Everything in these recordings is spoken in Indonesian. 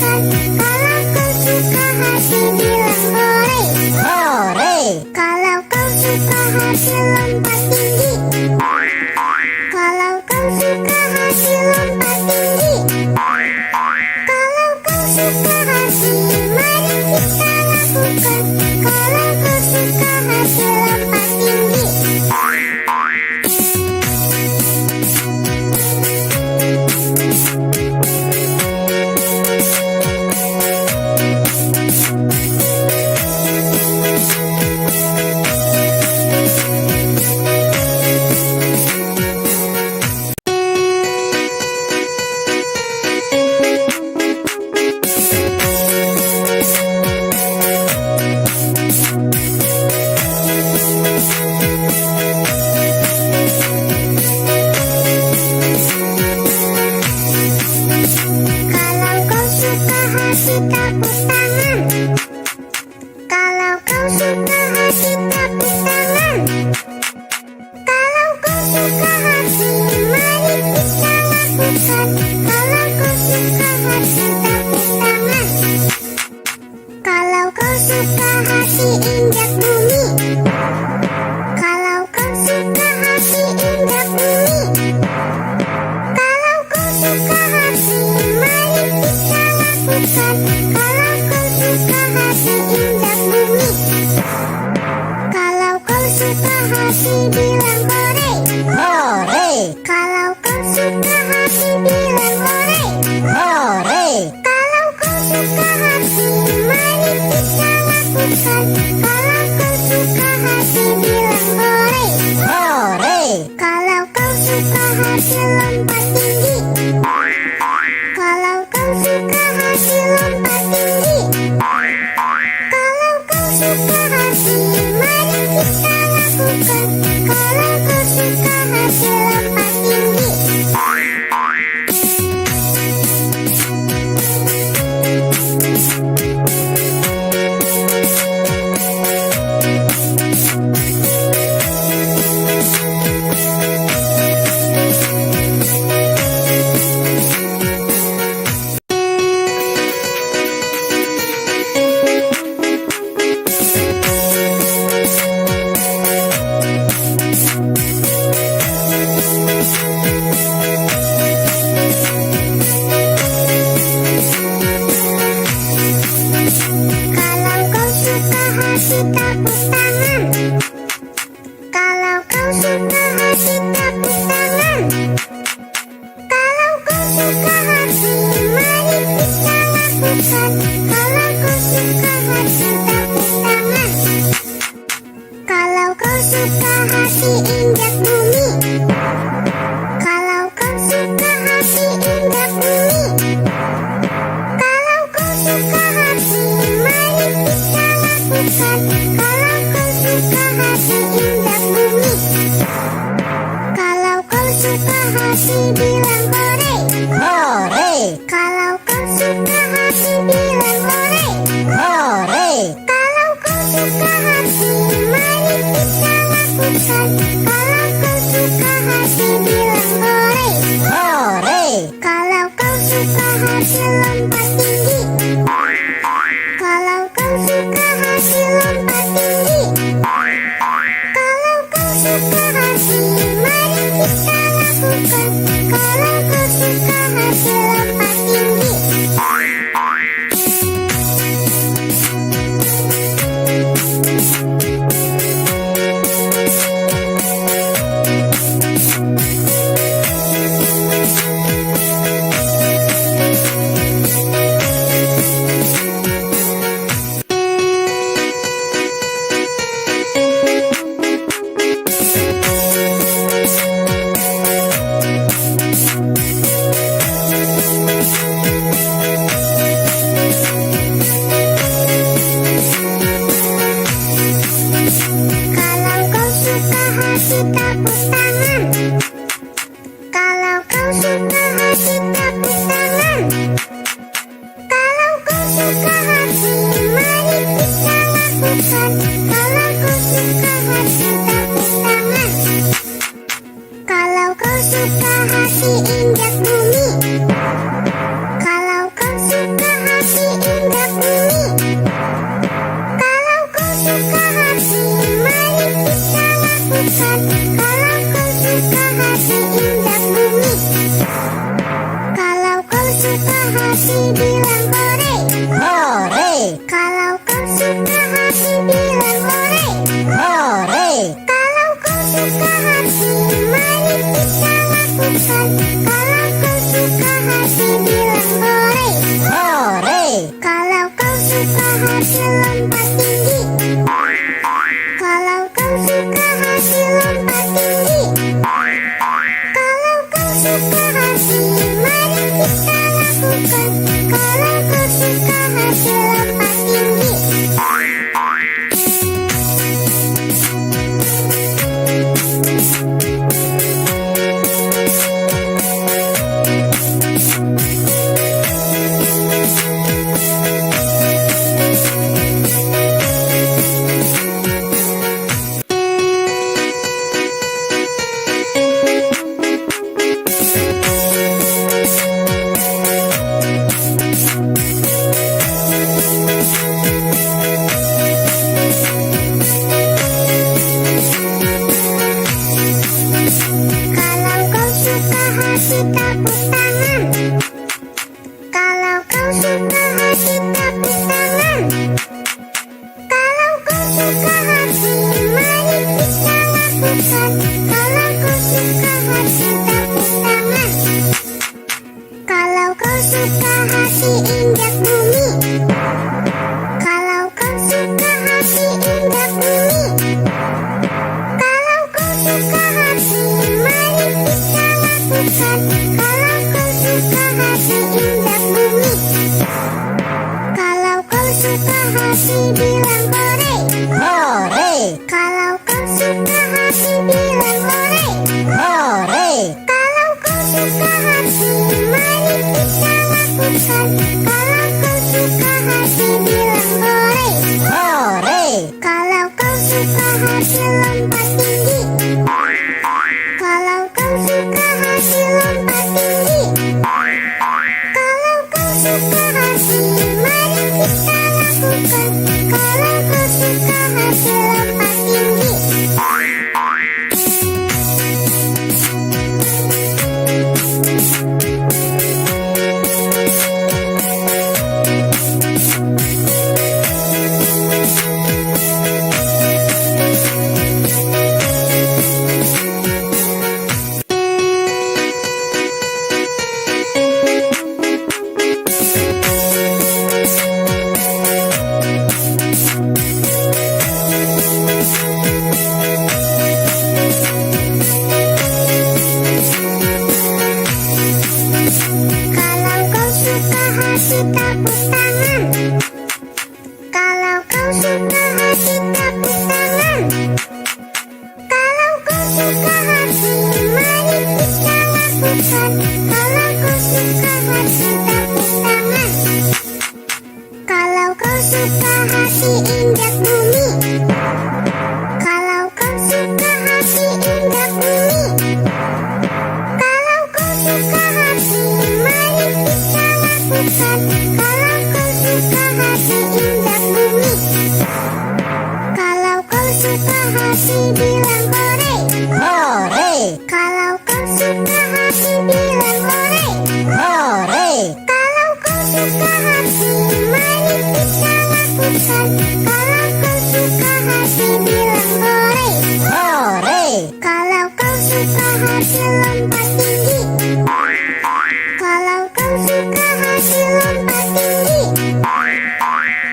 lakukan. Kalau kau suka hati bilang hore. hore. Kalau kau suka hati lompat tinggi. Kalau kau suka hati lompat tinggi. Kalau kau suka hati mari kita lakukan. Kalau kau suka hati lompat tinggi. Kalau kau suka hati tepuk tangan. Kalau kau suka hati tepuk tangan. Kalau kau suka hati mari kita lakukan. Kalau kau suka hati tepuk tangan. Kalau kau suka hati injak bumi. Kalau kau suka hati injak bumi. Kalau kau suka hati mari kita lakukan. Kalau kau suka hati injak bumi. Kalau kau suka hati bilang hore. hore. Kalau kau suka hati bilang hore. hore. Kalau kau suka hati mari kita lakukan. Kalau kau suka hati bilang hore. hore. Kalau kau suka hati lompat tinggi. Kalau kau suka hati lompat tinggi. Kalau kau suka hati mari kita lakukan. Kalau kau suka hati lompat tinggi. Kalau kau suka hati tepuk tangan. Kalau kau suka hati tepuk tangan. Kalau kau suka hati mari kita lakukan. Kalau kau suka hati tepuk tangan. Kalau kau suka hati injak bumi. Kalau kau suka hati injak bumi. Kalau kau suka hati mari kita lakukan. Kalau kau suka hati injak bumi. Kalau kau suka hati bilang hore. hore. Kalau kau suka hati bilang hore. hore. Kalau kau suka hati mari kita lakukan. Kalau kau suka hati bilang hore. hore. Kalau kau suka hati lompat tinggi. Kalau kau suka hati lompat tinggi. Kalau kau suka hati mari kita lakukan. Kalau kau suka hati lompat tinggi. Kalau kau suka hati tepuk tangan. Kalau kau suka hati tepuk tangan. Kalau kau suka hati mari kita lakukan. Kalau kau suka hati tepuk tangan. Kalau kau suka hati injak bumi. Kalau kau suka hati lakukan. Kalau kau suka hati indah bumi. Kalau kau suka hati bilang hore. hore, Kalau kau suka hati bilang hore. hore, Kalau kau suka hati mari kita lakukan. Kalau kau suka hati bilang hore. hore, Kalau kau suka hati lompat tinggi. Kalau kau suka hati lompat tinggi. Kalau kau suka hati mari kita lakukan. Kalau kau suka hati lompat tinggi. Kalau kau suka hati tepuk tangan. Kalau kau suka hati tepuk tangan. Kalau kau suka hati mari kita lakukan. Kalau kau suka hati tepuk tangan. Kalau kau suka hati injak bumi. Kalau kau suka hati injak bumi. Kalau kau suka hati mari kita lakukan. Kalau kau suka hati injak bumi. Kalau kau suka hati bilang hore. hore, Kalau kau suka hati bilang hore. hore, Kalau kau suka hati mari kita lakukan. Kalau kau suka hati bilang hore. hore, Kalau kau suka hati lompat tinggi. Kalau kau suka hati lompat tinggi. Kalau kau suka hati mari kita lakukan. Kalau kau suka hati lompat tinggi. Kalau kau suka hati tepuk tangan. Kalau kau suka hati tepuk tangan. Kalau kau suka hati mari kita lakukan. Kalau kau suka hati tepuk tangan. Kalau kau suka hati injak bumi. Kalau kau suka hati injak bumi. Kalau kau suka hati mari kita lakukan. Kalau kau suka hati injak bumi. Kalau kau suka hati bilang hore. hore, Kalau kau suka hati bilang hore. hore, Kalau kau suka hati mari kita lakukan. Kalau kau suka hati bilang hore. hore, Kalau kau suka hati lompat tinggi. Kalau kau suka hati lompat tinggi.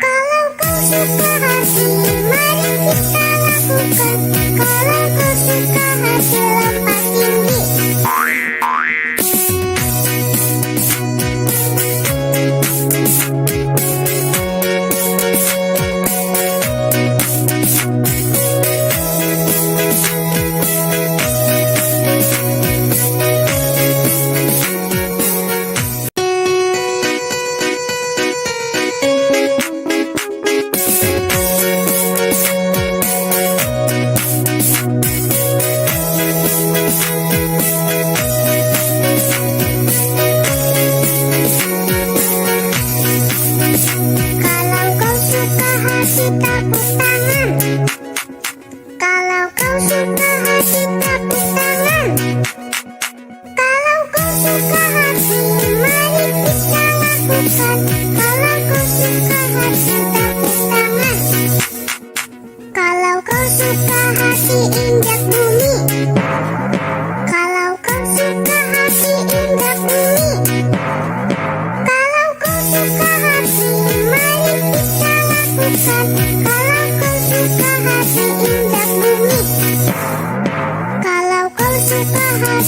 Kalau kau suka hati mari kita lakukan. Kalau kau suka hati lompat tinggi.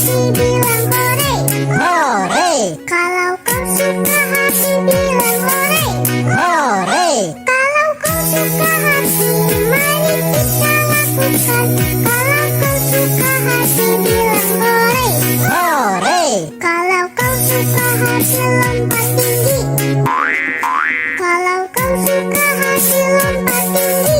hati bilang hore. hore, Kalau kau suka hati bilang hore. hore, Kalau kau suka hati mari kita lakukan. Kalau kau suka hati bilang hore. hore, Kalau kau suka hati lompat tinggi. Kalau kau suka hati lompat tinggi.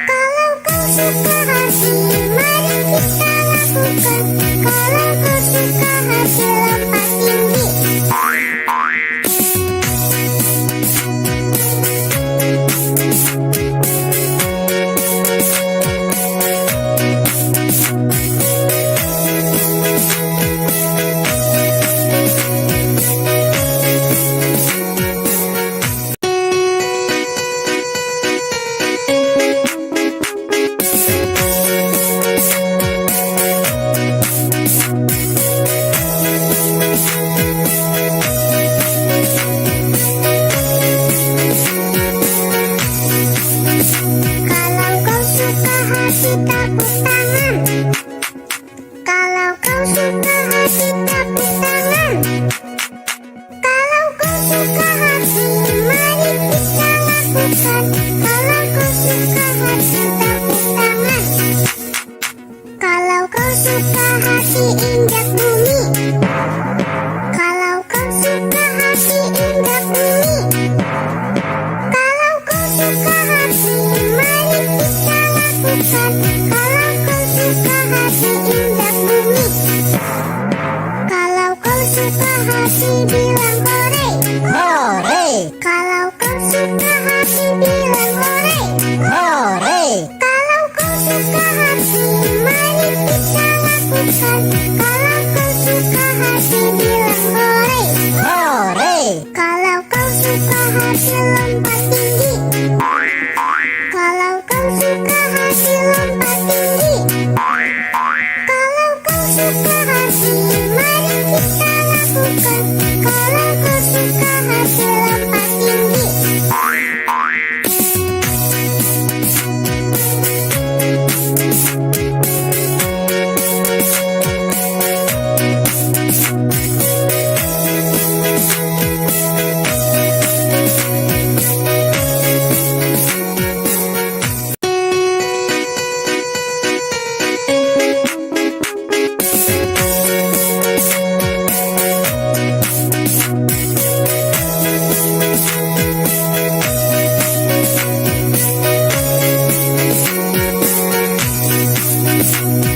Kalau kau suka hati mari kita lakukan. Kalau kau suka hati lompat tinggi. Kalau kau suka hati tepuk tangan. Kalau kau suka hati tepuk tangan. Kalau kau suka hati mari kita lakukan. Kalau kau suka hati tepuk tangan. Kalau kau suka hati injak bumi. Kalau kau suka hati injak bumi. Kalau kau suka hati mari kita lakukan. Kalau kau suka hati injak bumi. Kalau kau suka hati bilang hore. hore, Kalau kau suka hati bilang hore. hore, Kalau kau suka hati mari kita lakukan. Kalau kau suka hati bilang hore. hore, Kalau kau suka hati lompat tinggi. Kalau kau suka hati lompat tinggi. Kalau kau suka hati mari kita lakukan. Kalau kau suka hati lompat tinggi.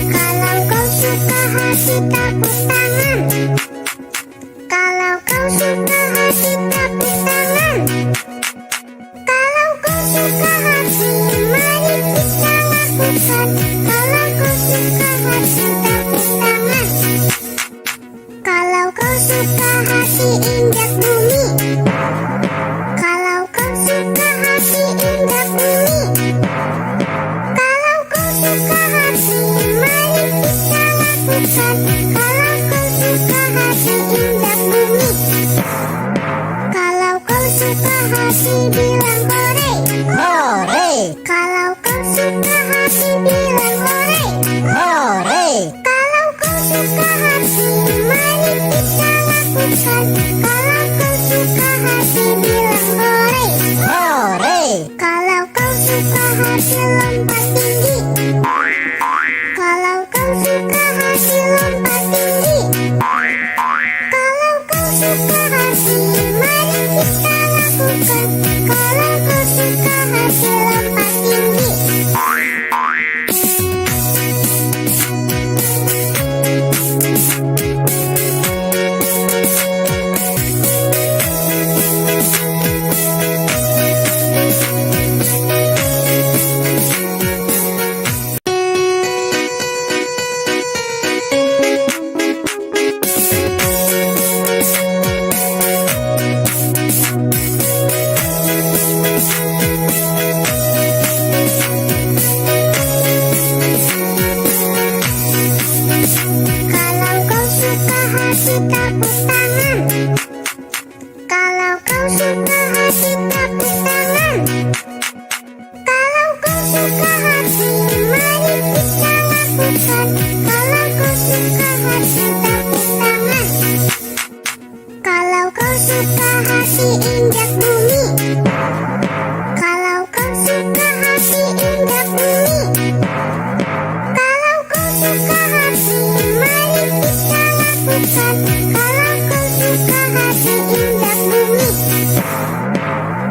Kalau kau suka hati tepuk tangan. Kalau kau suka hati tepuk tangan. Kalau kau suka hati mari kita lakukan. Kalau kau suka hati tepuk tangan. Kalau kau suka hati injak bumi. Kalau kau suka hati injak bumi. Kalau kau suka hati mari kita lakukan. Kalau kau suka hati injak bumi. Kalau kau suka hati bilang hore. hore, Kalau kau suka hati bilang hore. hore, Kalau kau suka hati mari kita lakukan. Kalau kau suka hati bilang hore. hore, Kalau kau suka hati lompat tinggi. Kalau kau suka hati lompat tinggi. Kalau kau suka hati mari kita lakukan. Kalau kau suka hati lompat tinggi. Kalau kau suka hati tepuk tangan. Kalau kau suka hati tepuk tangan. Kalau kau suka hati mari kita lakukan. Kalau kau suka kasih tepuk tangan. Kalau kau suka hati injak bumi. Kalau kau suka hati injak bumi. Kalau kau suka hati, mari kita lakukan. Kalau kau suka hati injak bumi.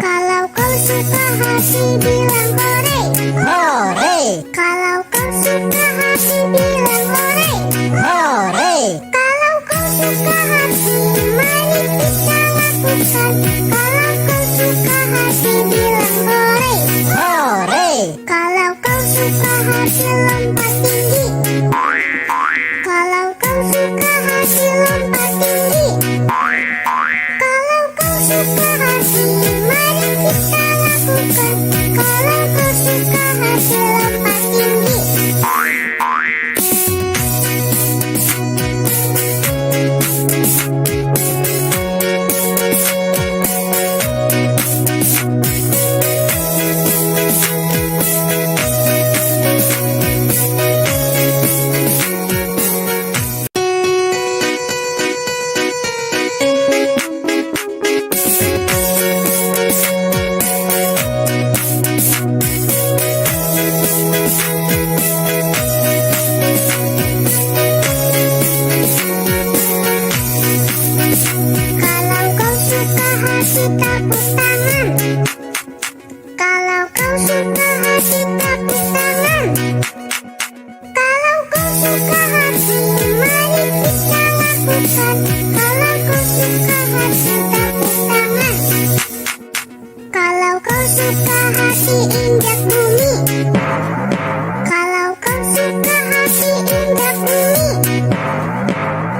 Kalau kau suka hati, bilang hore. Hore, Kalau kau suka hati, bilang hore. hore, Kalau kau suka hati, mari kita lakukan. Kalau kau suka hati, bilang hore. hore, Kalau kau suka hati, lompat tinggi. Kalau kau suka hati, lompat tinggi. Kalau kau suka hati, mari kita lakukan. Kalau kau suka hati, lompat tinggi. Kalau kau suka hati, tepuk tangan. Kalau kau suka hati, tepuk tangan. Kalau kau suka hati, mari kita lakukan. Kalau kau suka hati, tepuk tangan. Kalau kau suka hati, injak bumi. Kalau kau suka hati, injak bumi.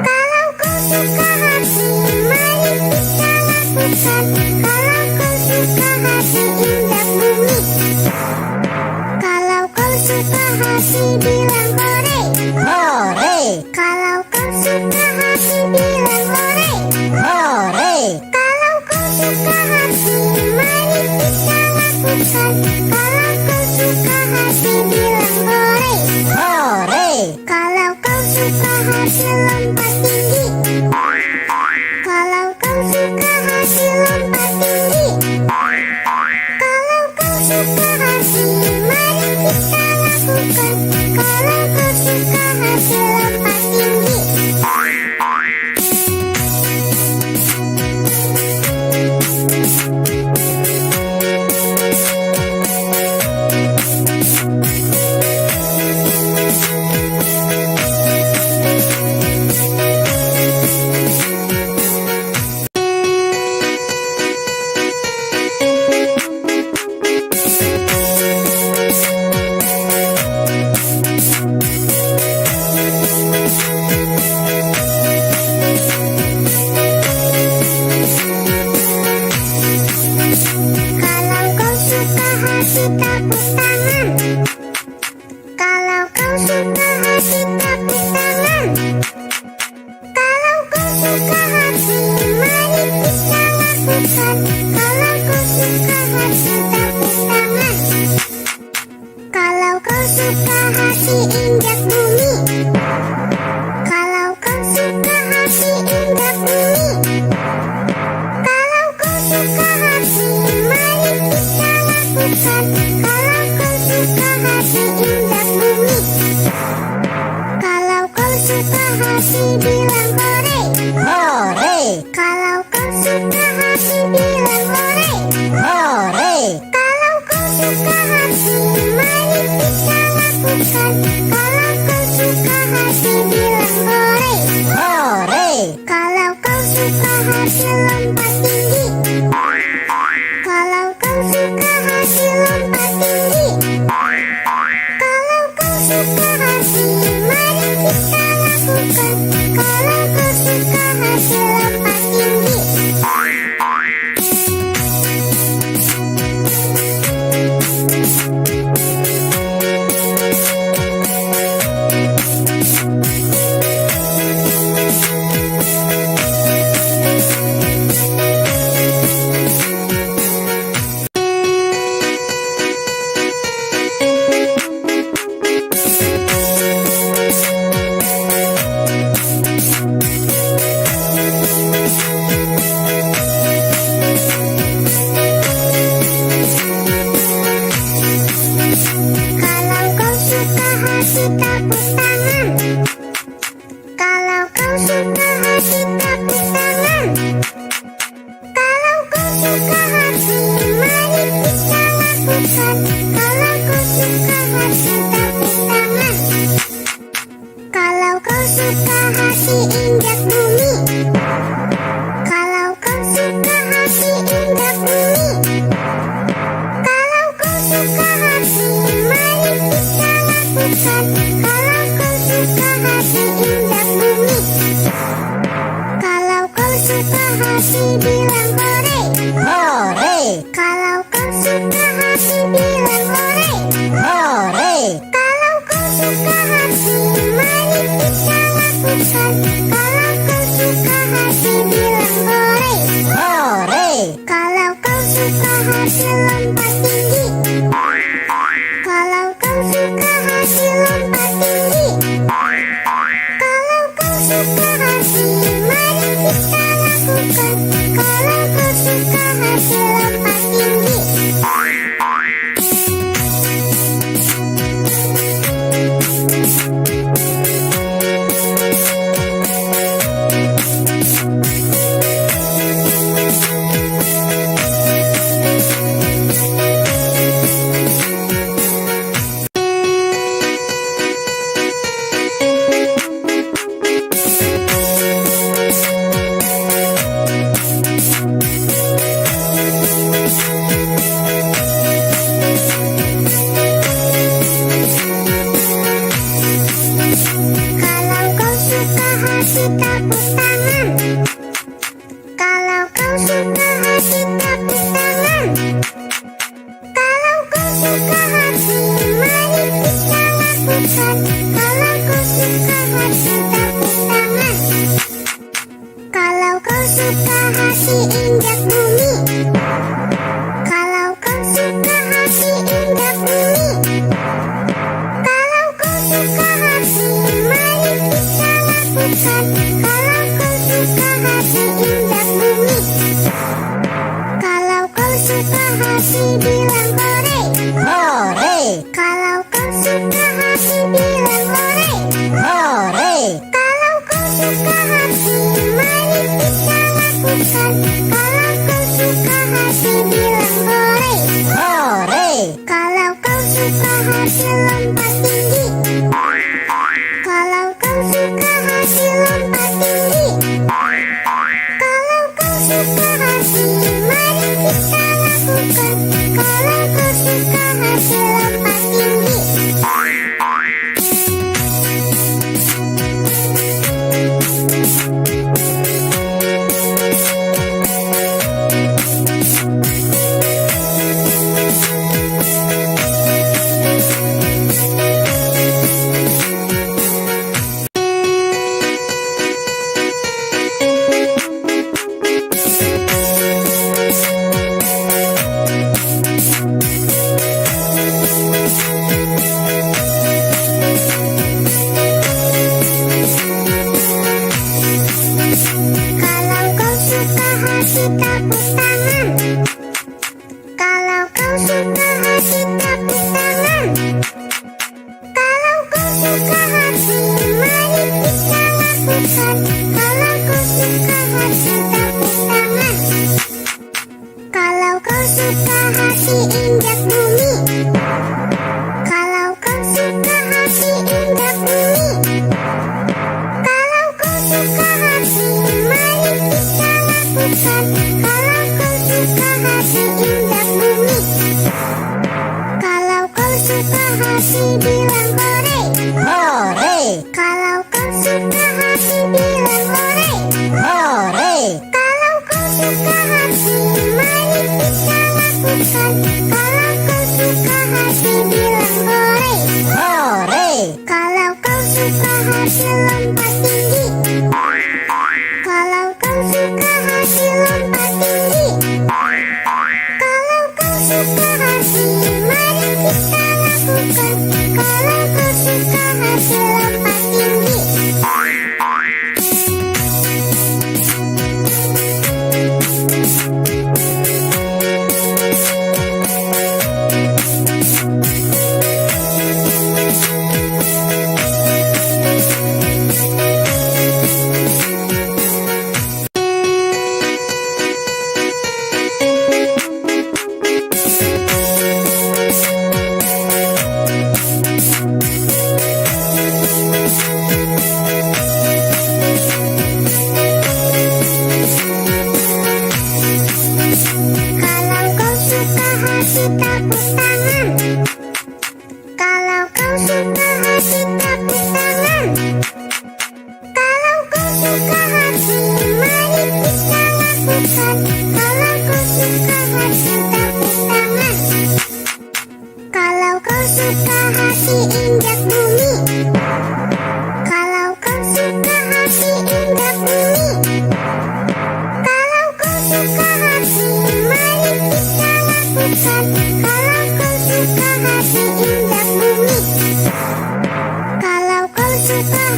Kalau kau suka hati, mari kita lakukan. Kalau kau suka hati, injak bumi. Kalau kau suka hati, bilang hore. hore, Kalau kau suka hati, bilang hore. hore, Kalau kau suka hati, mari kita lakukan. Kalau kau suka hati, bilang hore. hore, Kalau kau suka hati, lompat tinggi. Kalau kau suka hati, lompat tinggi. Kalau kau suka hati, mari kita lakukan. Kalau kau suka hati, lompat tinggi. Kalau kau suka hati, tepuk tangan. Kalau kau suka hati, tepuk tangan. Kalau kau suka hati, mari kita lakukan. Kalau kau suka hati, tepuk tangan. Kalau kau suka hati, injak bumi. Kalau kau suka hati, injak bumi. Kalau kau suka hati, mari kita lakukan. Kalau kau suka hati, injak bumi. Kalau kau suka hati, bilang hore. hore, Kalau kau suka hati, bilang hore. hore, Kalau kau suka hati, mari kita lakukan. Kalau kau suka hati, bilang hore. hore, Kalau kau suka hati, lompat tinggi. Kalau kau suka hati, lompat tinggi. Kalau kau suka hati, mari kita lakukan. Kalau kau suka hati, lompat tinggi. hati injak bumi. Kalau kau suka hati injak bumi. Kalau kau suka hati, mari kita lakukan. Kalau kau suka hati injak bumi. Kalau kau suka hati bilang hore. Hore, Kalau kau suka hati bilang hore. hore, Kalau kau suka hati, mari kita lakukan. Kalau kau suka hati bilang hore. hore, Kalau kau suka hati lompat tinggi. Kalau kau suka hati lompat tinggi. Kalau kau suka hati, mari kita lakukan. Kalau kau suka hati lompat tinggi. Kalau kau suka hati tepuk tangan. Kalau kau suka hati tepuk tangan. Kalau kau suka hati, mari kita lakukan. Kalau kau suka hati tepuk tangan. Kalau kau suka hati injak bumi. Kalau kau suka hati injak bumi. Kalau kau suka hati, mari kita lakukan. Kalau kau suka hati injak bumi. Kalau kau suka hati bilang hore. hore, Kalau kau suka hati bilang hore. hore, Kalau kau suka hati, mari kita lakukan. Kalau kau suka hati bilang hore. hore, Kalau kau suka hati lompat tinggi. Kalau kau suka hati lompat tinggi. Kalau kau suka hati, mari kita lakukan. Kalau kau suka hati lompat tinggi. Kalau kau suka hati tepuk tangan. Kalau kau suka hati tepuk tangan. Kalau kau suka hati, mari kita lakukan. Kalau kau suka hati tepuk tangan. Kalau kau suka hati injak bumi. Kalau kau suka hati injak bumi. Kalau kau suka hati, mari kita lakukan. Kalau kau suka hati injak bumi. Kalau kau suka hati bilang hore. hore, Kalau kau suka hati bilang hore. hore, Kalau kau suka hati, mari kita lakukan. Kalau kau suka hati bilang hore. hore, Kalau kau suka hati lompat tinggi. Kalau kau suka hati lompat tinggi. Kalau kau suka hati, mari kita lakukan. Kalau kau suka hati lompat tinggi.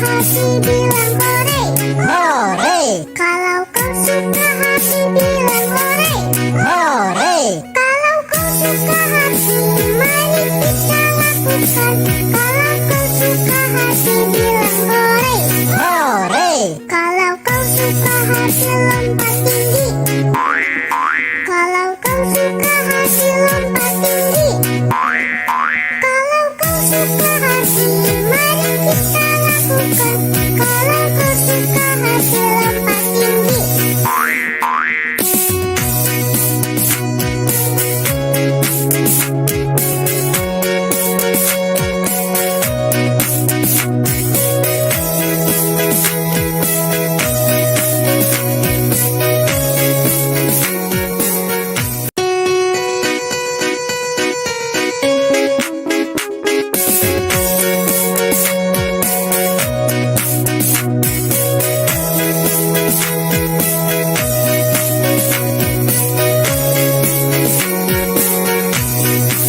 hati bilang hore. hore, Kalau kau suka hati bilang hore. hore, Kalau kau suka hati mari kita lakukan. Kalau kau suka hati bilang hore. hore, Kalau kau suka hati lompat tinggi. Kalau kau suka hati lompat tinggi. Kalau kau suka hati mari kita lakukan. Kalau kau suka hati lompat tinggi.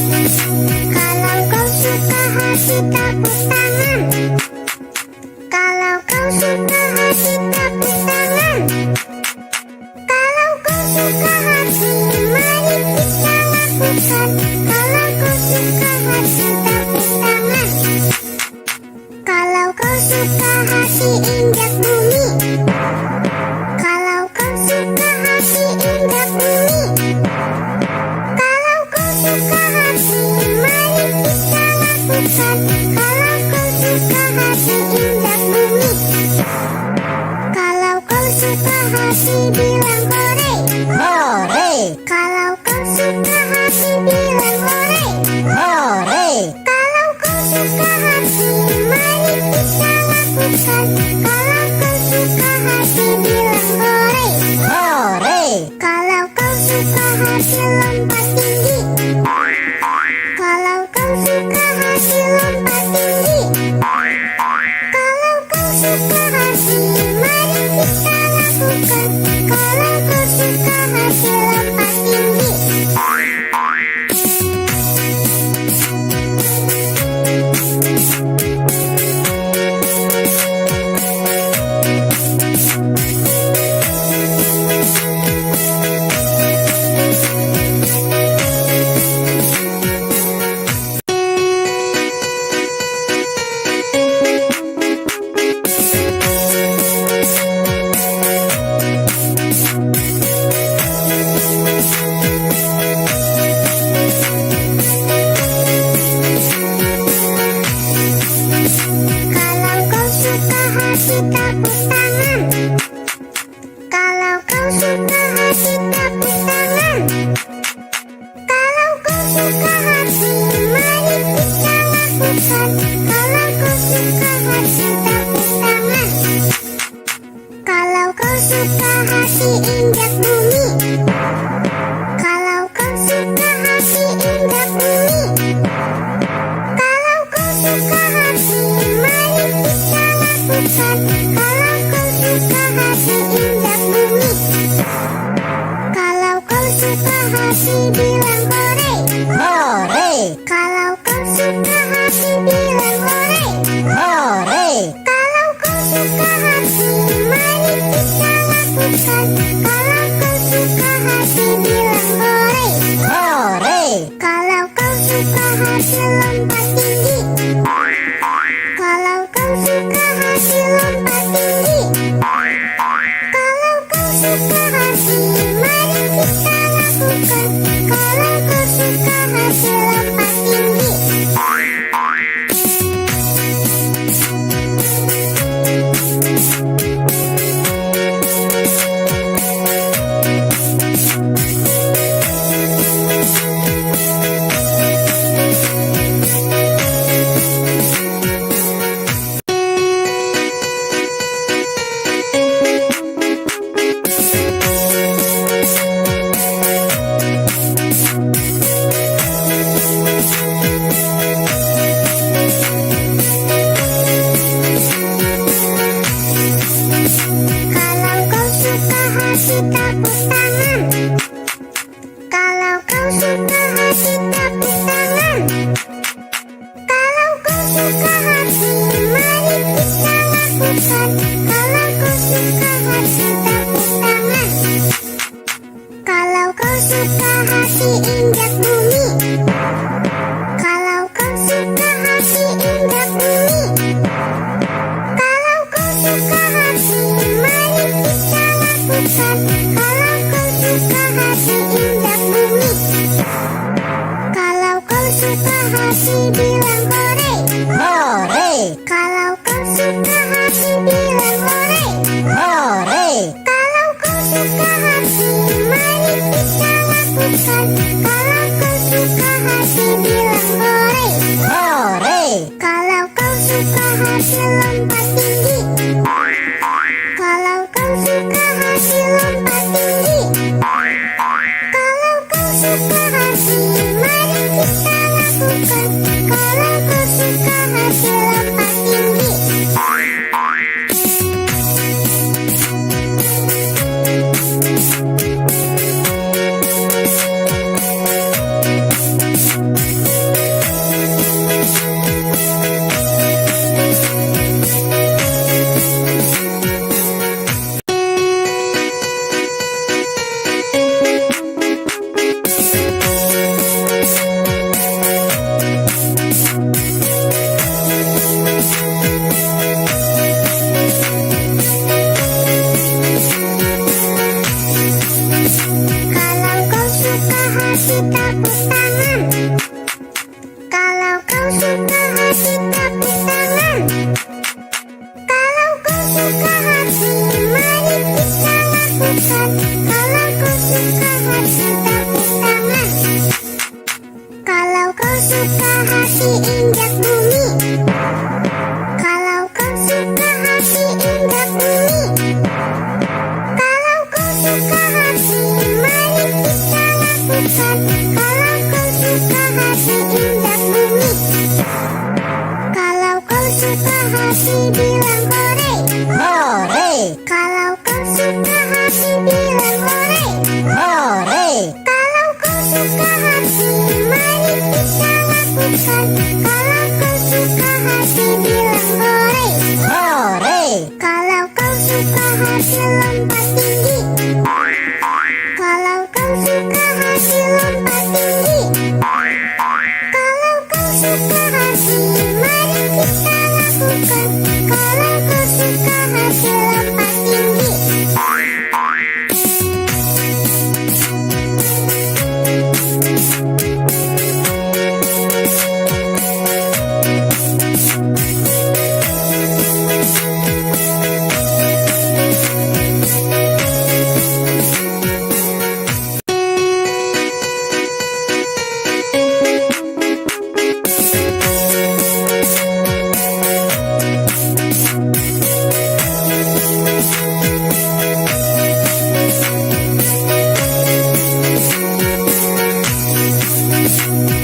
Kalau kau suka hati tepuk tangan. Kalau kau suka hati tepuk tangan. Kalau kau suka hati mari kita lakukan. Kalau kau suka hati tepuk tangan. Kalau kau suka hati injak bumi. Kalau kau suka hati injak bumi. Kalau kau suka hati mari kita lakukan. Kalau kau suka hati injak bumi. Kalau kau suka hati bilang hore. hore, Kalau kau suka hati bilang hore. hore, Kalau kau suka hati mari kita lakukan. Kalau kau suka hati bilang hore. hore, Kalau kau suka hati lompat tinggi. Kalau kau suka hati lompat tinggi. Kalau kau suka hati mari kita lakukan. Kalau kau suka hati lompat tinggi. Kalau kau suka hati tepuk tangan. Kalau kau suka hati tepuk tangan. Kalau kau suka hati mari kita lakukan. Kalau kau suka hati tepuk tangan. Kalau kau suka hati injak bumi. Kalau kau suka hati injak bumi. Kalau kau suka hati mari kita lakukan. Kalau suka hati bilang hore. hore, Kalau kau suka hati, mari kita lakukan. Kalau kau suka hati bilang hore. hore, Kalau kau suka hati lompat tinggi. Kalau kau suka hati lompat tinggi. Kalau kau suka hati, mari kita lakukan. Kalau kau suka hati lompat tinggi. Kalau kau suka hati tepuk tangan. Kalau kau suka hati tepuk tangan. Kalau kau suka hati, mari kita lakukan. Kalau kau suka hati tepuk tangan. Kalau kau suka hati injak bumi. Kalau kau suka hati injak bumi. Kalau kau suka hati, mari kita lakukan. Kalau kau suka hati injak bumi. Kalau kau suka hati bilang hore. hore, Kalau kau suka hati bilang hore. hore, Kalau kau suka hati, mari kita lakukan. Kalau kau suka hati bilang hore. hore, Kalau kau suka hati lompat tinggi. Kalau kau suka hati lompat tinggi. Kalau kau suka hati, mari kita lakukan. Kalau kau suka hati lompat tinggi.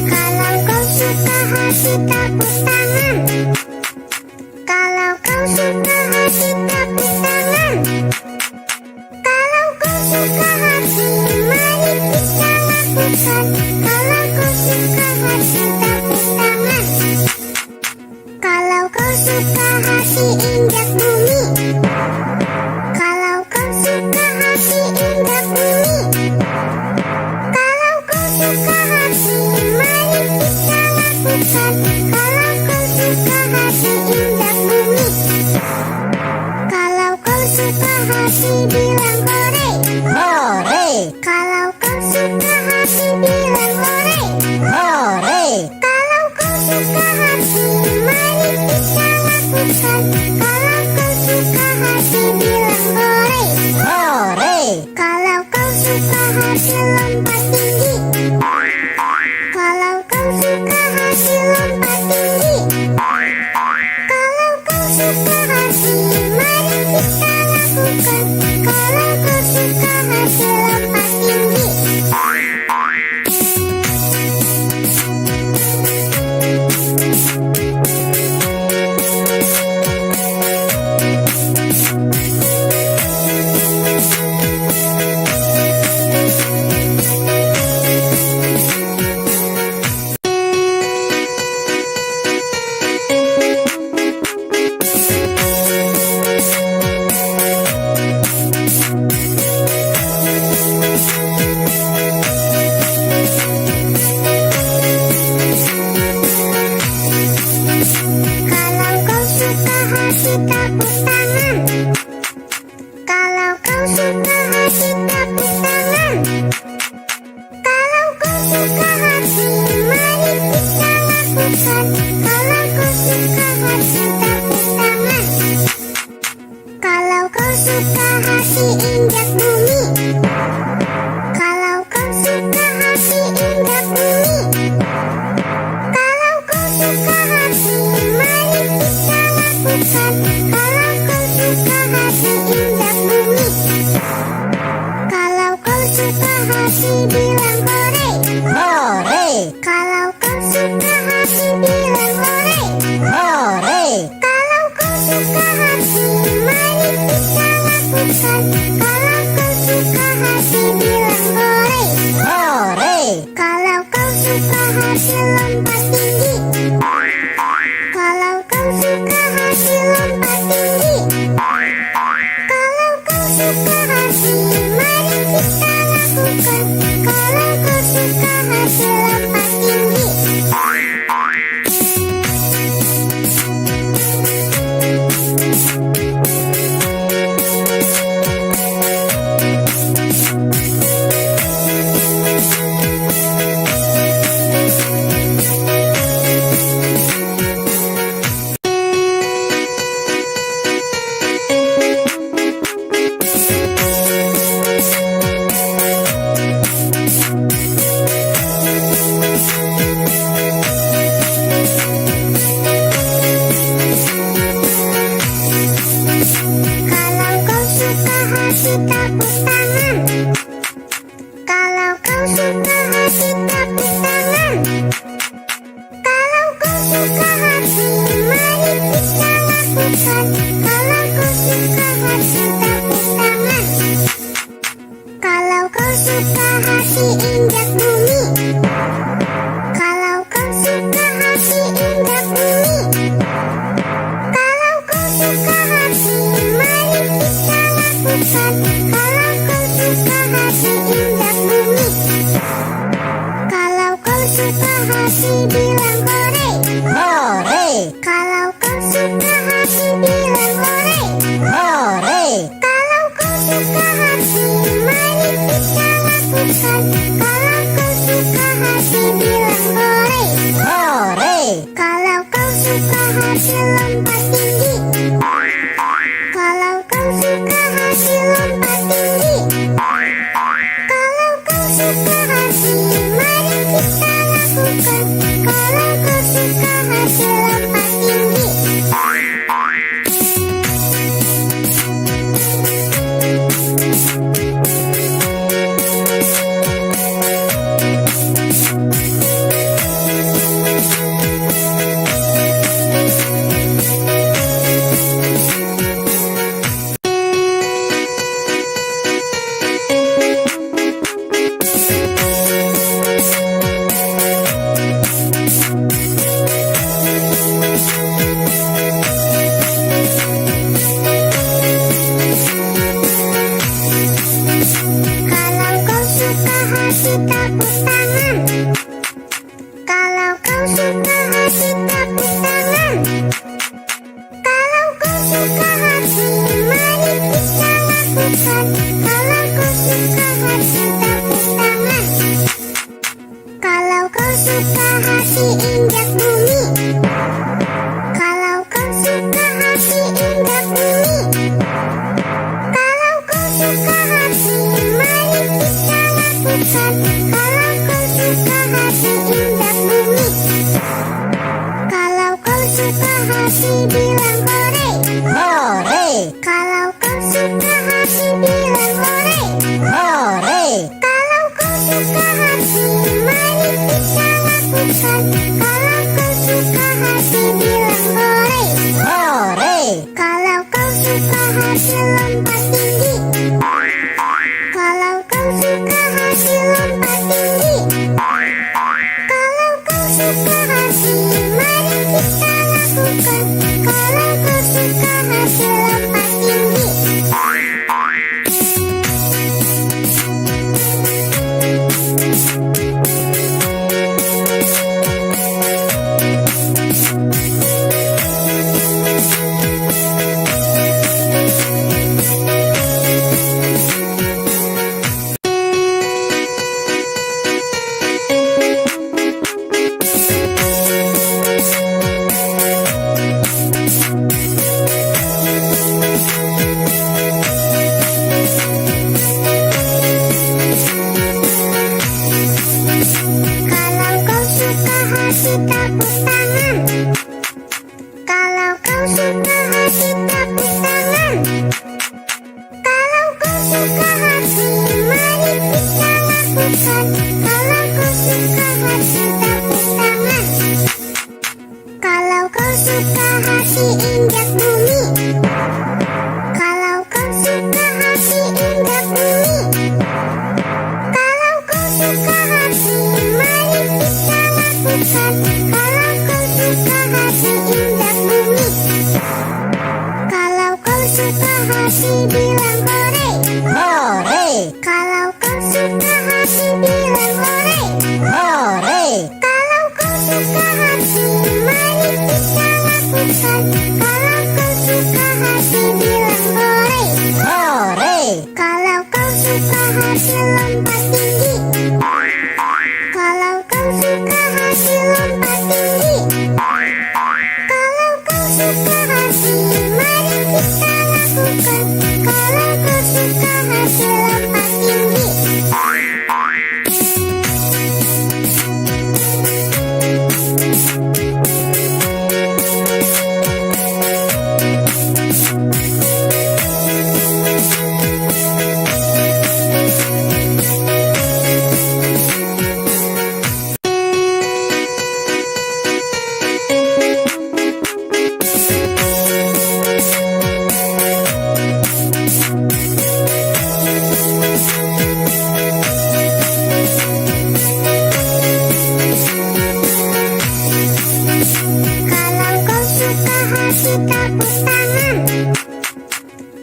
Kalau kau suka hati tepuk tangan. Kalau kau suka hati tepuk tangan. Kalau kau suka hati, mari kita lakukan. Kalau kau suka hati tepuk tangan. Kalau kau suka hati injak bumi. Kalau kau suka hati injak bumi. Kalau kau suka hati, mari kita lakukan. Kalau kau suka hati injak bumi. Kalau kau suka hati bilang hore. hore, Kalau kau suka hati bilang hore. hore, Kalau kau suka hati, mari kita lakukan. Kalau kau suka hati bilang hore. hore, Kalau kau suka hati lompat tinggi. Kalau kau suka hati lompat tinggi. Kalau kau suka hati, mari kita lakukan. Kalau kau suka hati lompat tinggi. lakukan. Kalau kau suka hati tepuk tangan. Kalau kau suka hati injak bumi. Kalau kau suka hati bilang hore. hore, Kalau kau suka hati bilang hore. hore, Kalau kau suka hati mari kita lakukan. Kalau kau suka hati bilang hore. hore, Kalau kau suka hati lompat tinggi. Kalau kau suka hati lompat tinggi. Kalau kau suka hati mari kita lakukan. Kalau kau suka hati lompat tinggi. Kalau kau suka hati tepuk tangan. Kalau kau suka hati tepuk tangan. Kalau kau suka hati mari kita lakukan. Kalau kau suka hati tepuk tangan. Kalau kau suka hati injak bumi. Kalau kau suka hati injak bumi. Kalau kau suka hati mari kita lakukan. Kalau kau suka hati injak bumi. Kalau kau suka hati bilang hore. hore, Kalau kau suka hati bilang hore. hore, Kalau kau suka hati mari kita lakukan. Kalau kau suka hati bilang hore. hore, Kalau kau suka hati lompat tinggi. Kalau kau suka hati lompat tinggi. Kalau kau suka hati mari kita lakukan. Kalau kau suka hati lompat tinggi. Kalau kau suka hati tepuk tangan. Kalau kau suka hati tepuk tangan. Kalau kau suka hati mari kita lakukan. Kalau kau suka hati tepuk tangan. Kalau kau suka hati injak bumi. Kalau kau suka hati injak bumi. Kalau kau suka hati mari kita lakukan. Kalau kau suka hati injak bumi. Kalau kau suka hati bilang hore. hore, Kalau kau suka hati bilang hore. hore, Kalau kau suka hati mari kita lakukan. Kalau kau suka hati bilang hore. hore, Kalau kau suka hati lompat tinggi. Kalau kau suka hati lompat tinggi. Kalau kau suka hati mari kita lakukan. Kalau kau suka hati lompat tinggi. hati bilang hore. hore, Kalau kau suka hati bilang hore. hore, Kalau kau suka hati mari kita lakukan. Kalau kau suka hati bilang hore. hore, Kalau kau suka hati lompat tinggi. Kalau kau suka hati lompat tinggi. Kalau kau suka hati mari kita lakukan. Kalau kau suka hati lompat tinggi. Kalau kau suka hati tepuk tangan.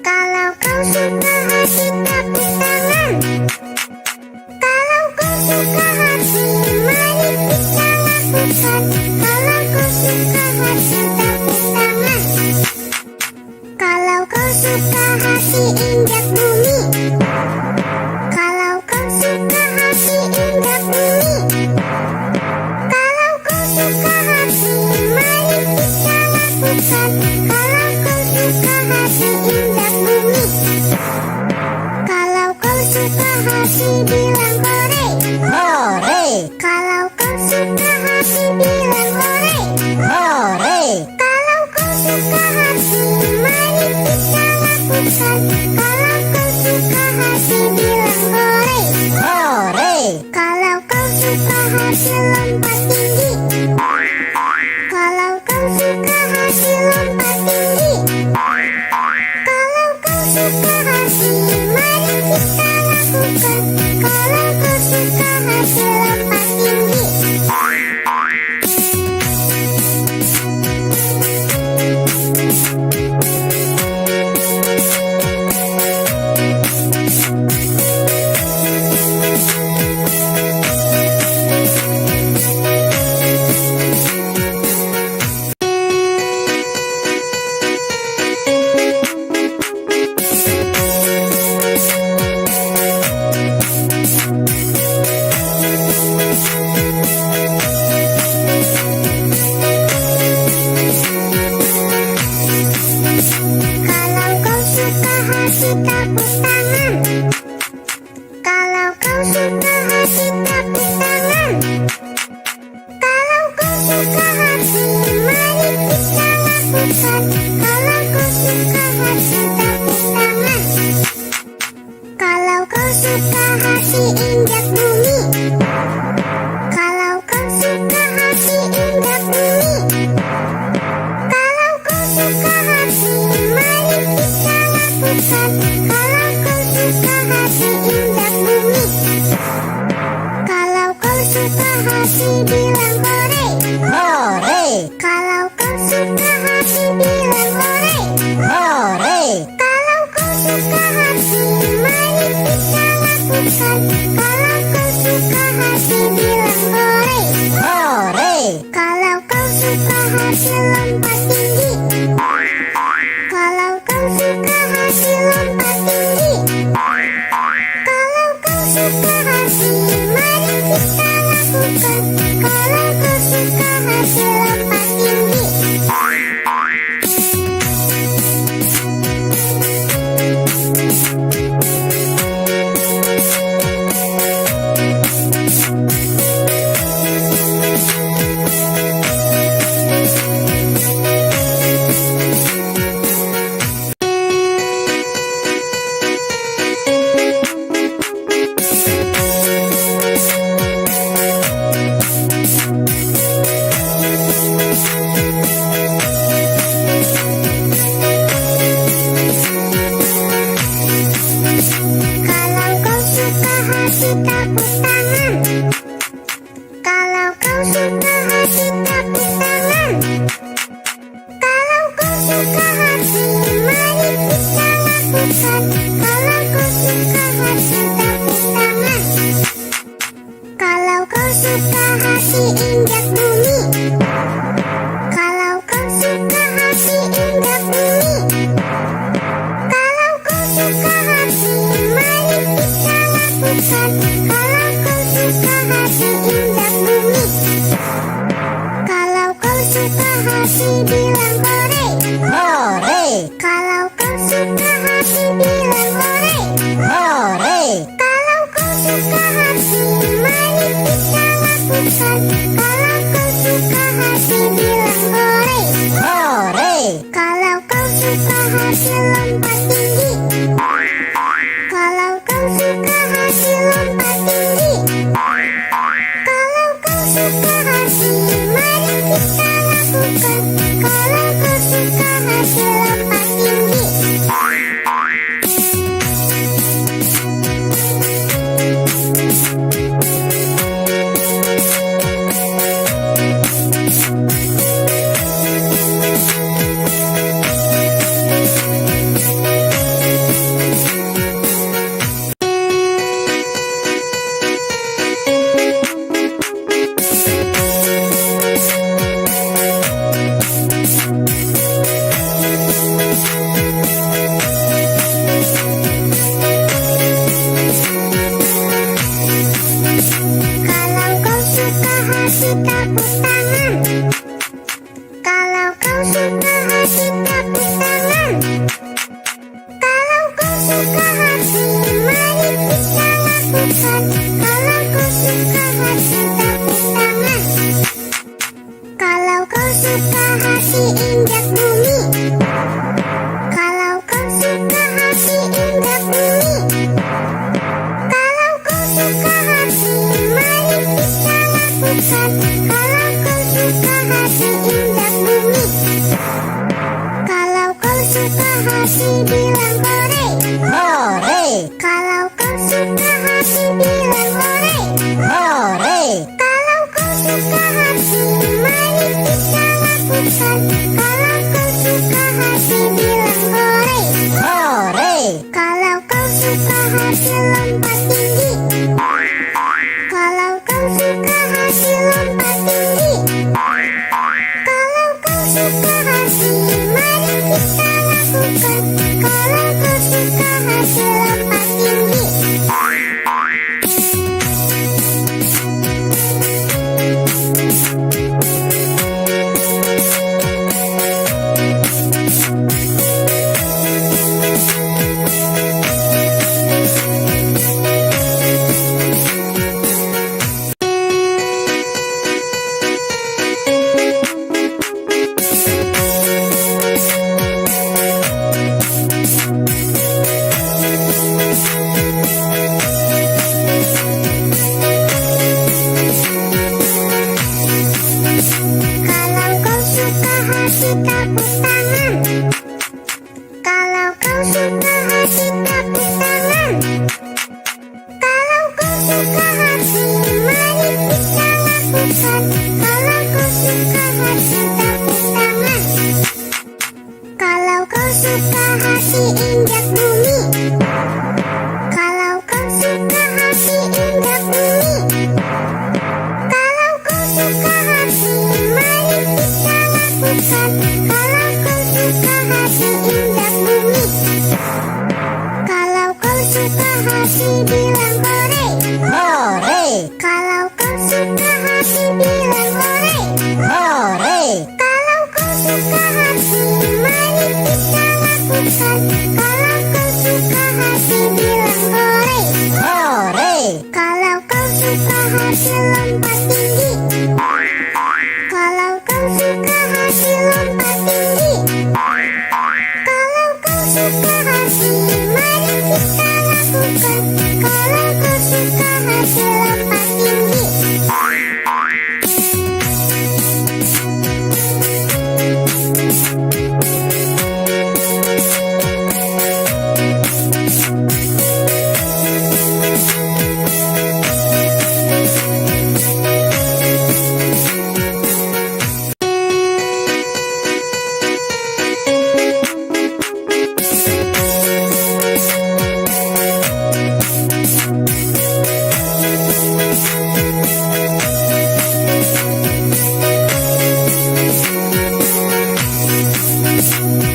Kalau kau suka hati tepuk tangan. Kalau kau suka hati mari kita lakukan. Kalau kau suka hati tepuk tangan. Kalau kau suka hati injak bumi. Kalau kau suka hati injak bumi. Kalau kau suka hati mari kita lakukan. Kalau kau suka hati injak bumi. Kalau kau suka hati bilang hore. hore, Kalau kau suka hati bilang hore. hore, Kalau kau suka hati mari kita lakukan. Kalau kau suka hati bilang hore. hore, Kalau kau suka hati lompat tinggi. Kalau kau suka hati lompat tinggi. Kalau kau suka hati mari kita lakukan. Kalau kau suka hati lompat tinggi. Kalau kau suka hati tepuk tangan. Kalau kau suka hati tepuk tangan. Kalau kau suka hati mari kita lakukan. Kalau kau suka hati tepuk tangan. Kalau kau suka hati injak bumi. Kalau kau suka hati injak bumi. Kalau kau suka hati mari kita lakukan. Kalau kau lompat tinggi. Kalau kau suka hasil lompat tinggi, kalau kau suka hasil, mari kita lakukan. Kalau kau suka hasil lompat tinggi. Kalau kau suka hasil, tepuk tangan. Kalau kau suka hasil, tepuk tangan. Kalau kau suka hasil, mari kita lakukan. Kalau kau suka hasil, tepuk tangan. Kalau kau suka hasil, injak bumi. Kalau kau suka hasil, injak bumi. Kalau kau suka hasil, mari kita lakukan. Kalau kau suka hasil, injak bumi. Kalau kau suka hasil, bilang hore. Hore, Kalau kau suka hasil, bilang hore. hore, Kalau kau suka hasil, mari kita lakukan. Kalau kau suka hasil, bilang hore. hore, Kalau kau suka hasil lompat tinggi. Kalau kau suka hasil lompat tinggi. Kalau kau suka hasil, mari kita lakukan. Kalau kau suka hasil lompat tinggi. Kalau kau suka hasil, tepuk tangan. Kalau kau suka hasil, tepuk tangan. Kalau kau suka hasil, mari kita lakukan. Kalau kau suka hasil, tepuk tangan. Kalau kau suka hasil, injak bumi. Kalau kau suka hasil, injak bumi. Kalau kau suka hasil, mari kita lakukan. Kalau kau suka hasil, injak bumi. Kalau kau suka hasil, bilang hore. hore, Kalau kau suka hasil, bilang hore. hore, Kalau kau suka hasil, mari kita lakukan. Kalau kau suka hasil, bilang hore. hore, Kalau kau suka hasil lompat tinggi. Kalau kau suka hasil lompat tinggi. Kalau kau suka hasil, mari kita lakukan. Kalau kau suka hasil lompat tinggi.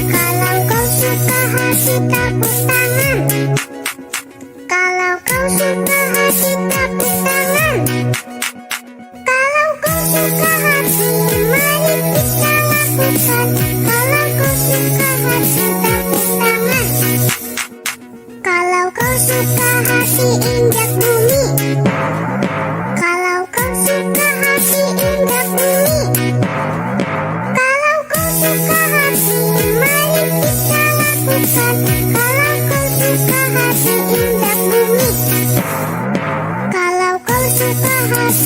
Kalau kau suka hasil, tepuk tangan. Kalau kau suka hasil, tepuk tangan. Kalau kau suka hasil, mari kita lakukan. Kalau kau suka hasil, tepuk tangan. Kalau kau suka hasil, injak bumi. Kalau kau suka hasil, injak bumi. Kalau kau suka hasil, mari kita lakukan.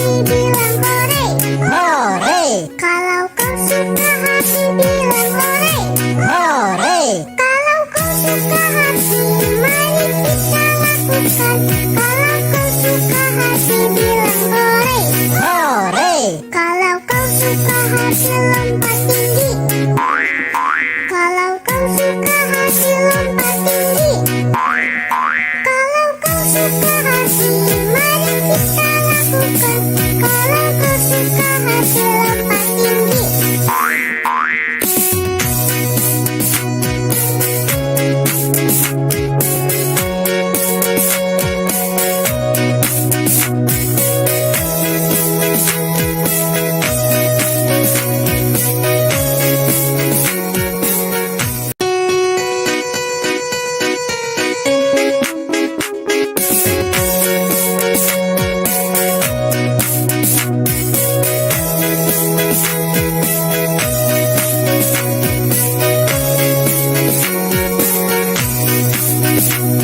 hati bilang hore. hore, Kalau kau suka hati bilang hore. hore, Kalau kau suka hati mari kita lakukan. Kalau kau suka hati bilang hore. hore, Kalau kau suka hati lompat tinggi. Kalau kau suka hati lompat tinggi. Kalau kau suka hati mari kita lakukan. Kalau kau suka hati lompat tinggi.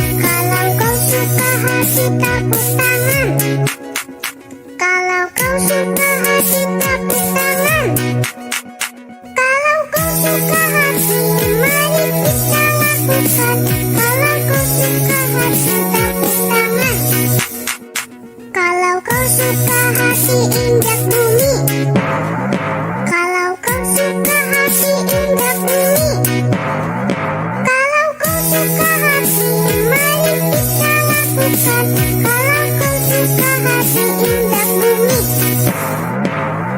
Kalau kau suka hati tepuk tangan. Kalau kau suka hati tepuk tangan. Kalau kau suka hati mari kita lakukan. Kalau kau suka hati tepuk tangan. Kalau kau suka hati injak bumi. Kalau kau suka hati injak bumi. Kalau kau suka hati mari kita lakukan. Kalau kau suka hati injak bumi.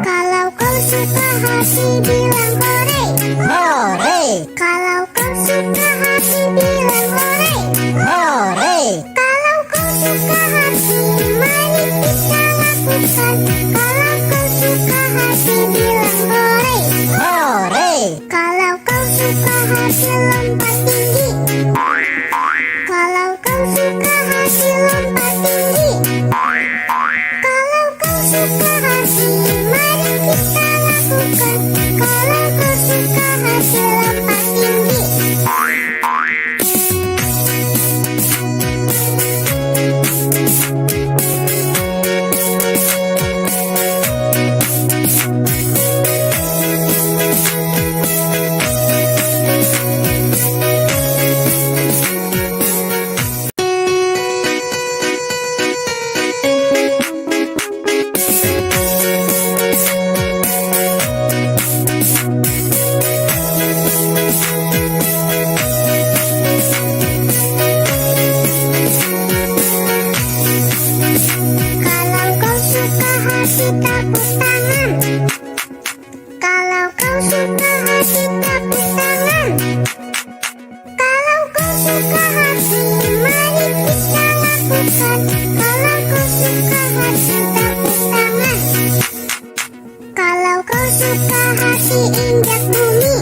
Kalau kau suka hati bilang hore. hore, Kalau kau suka hati bilang hore. hore, Kalau kau suka hati mari kita lakukan. Kalau kau suka hati bilang hore. hore, Kalau kau suka hati lompat tinggi. Kalau kau suka hati lompat tinggi. Kalau kau suka hati mari kita lakukan. Kalau kau suka hati lompat tinggi. Kalau kau suka hati tepuk tangan. Kalau kau suka hati tepuk tangan. Kalau kau suka hati mari kita lakukan. Kalau kau suka hati tepuk tangan. Kalau kau suka hati injak bumi.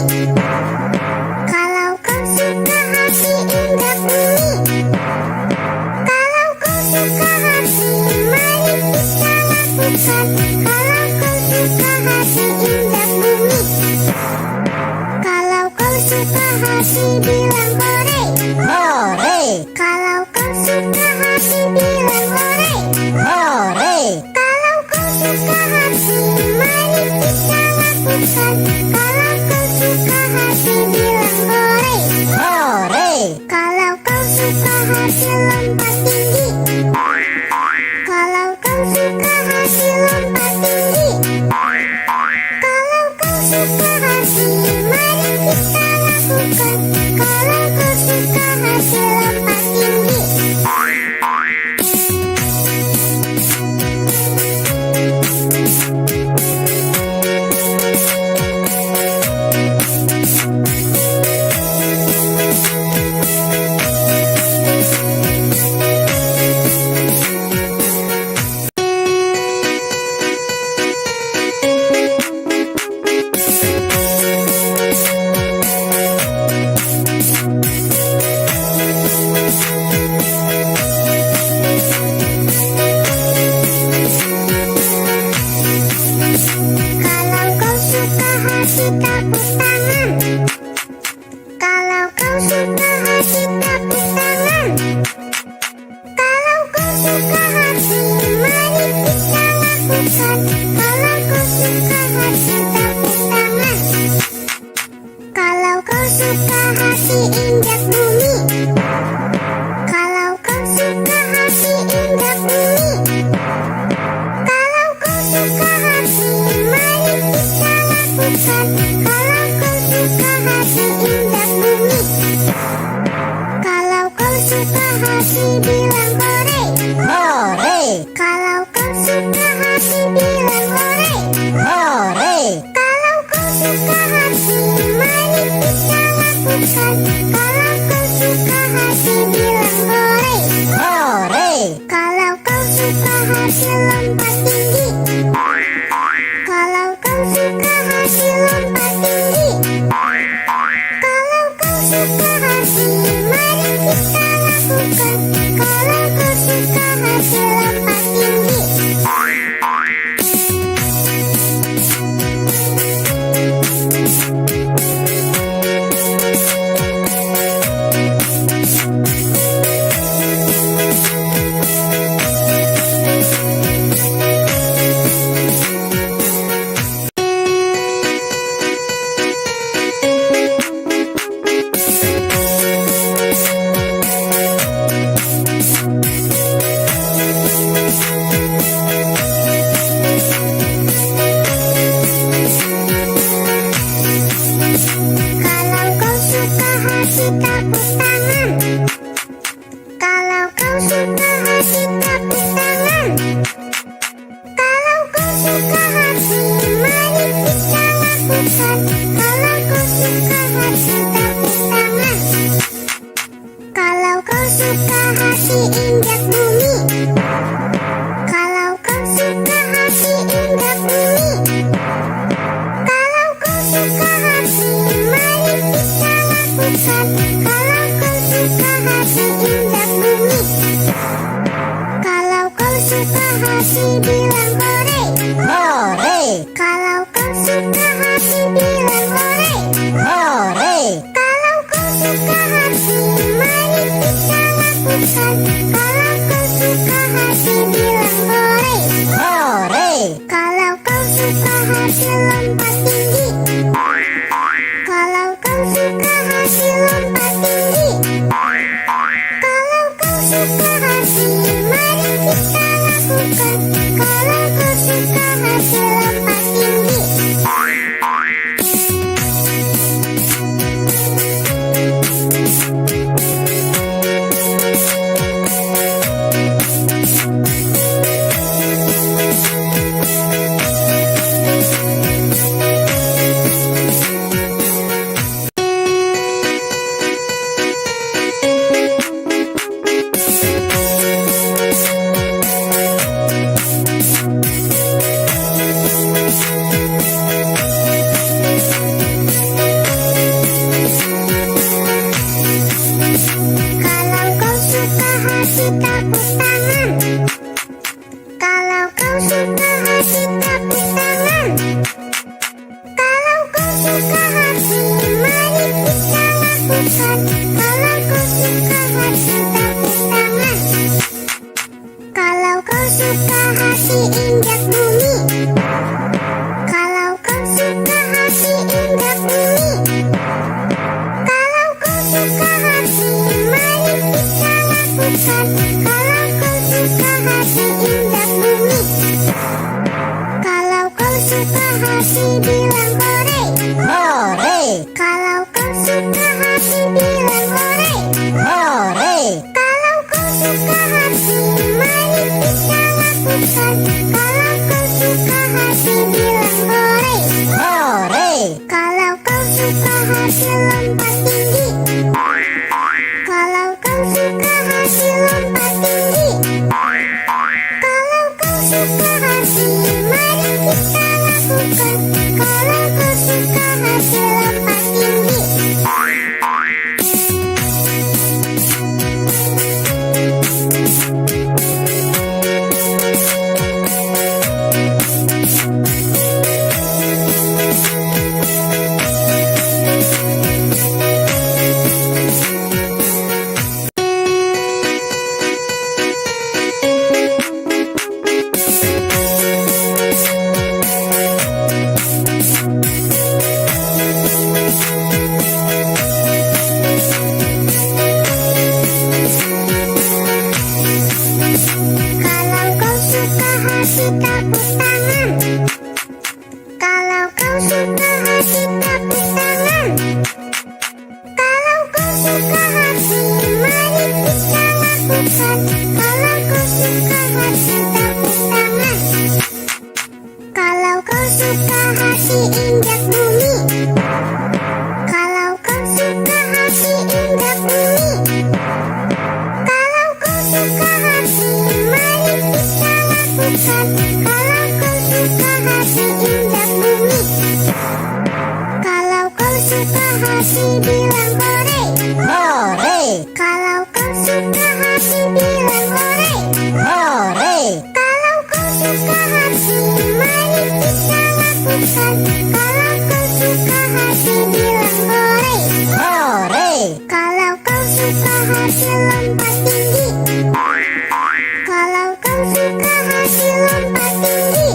Kalau kau suka hati injak bumi. Kalau kau suka hati mari kita lakukan. Kalau kau suka hati injak bumi. Kalau kau suka hati bilang hore. hore, Kalau kau suka hati bilang hore. hore, Kalau kau suka hati mari kita lakukan. Kalau kau suka hati bilang hore. hore, Kalau kau suka hati lompat tinggi. Kalau kau suka hati lompat tinggi. Kalau kau suka hati mari kita lakukan. Kalau kau suka hati lompat tinggi. hati bilang hore. hore, Kalau kau suka hati bilang hore. hore, Kalau kau suka hati mari kita lakukan. Kalau kau suka hati bilang hore. hore, Kalau kau suka hati lompat tinggi. Kalau kau suka hati lompat tinggi. Kalau kau suka hati mari kita lakukan. Kalau kau suka hati lompat tinggi. Kalau kau suka hati tepuk tangan. Kalau kau suka hati tepuk tangan. Kalau kau suka hati mari kita lakukan. Kalau kau suka hati tepuk tangan. Kalau kau suka hati injak bumi. Kalau kau suka hati injak bumi. Kalau kau suka hati mari kita lakukan. Kalau kau suka hati injak bumi. Kalau kau suka hati bilang hore. hore, Kalau kau suka hati bilang hore. hore, Kalau kau suka hati mari kita lakukan. Kalau kau suka hati bilang hore. hore, Kalau kau suka hati lompat tinggi. Kalau kau suka hati lompat tinggi. Kalau kau suka hati mari kita lakukan. Kalau kau suka hati lompat tinggi. lakukan. Kalau kau suka hati tepuk tangan. Kalau kau suka hati injak bumi. Kalau kau suka hati injak bumi. Kalau kau suka hati mari kita lakukan. Kalau kau suka hati injak bumi. Kalau kau suka hati bilang hore. Hore, Kalau kau suka hati bilang hore. hore, Kalau kau suka hati mari kita lakukan. Kalau kau suka hati bilang hore. hore, Kalau kau suka hati lompat tinggi. Kalau kau suka hati lompat tinggi.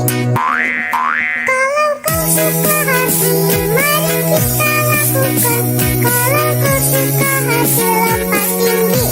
Kalau kau suka hati mari kita lakukan. Kalau kau suka hati lompat tinggi.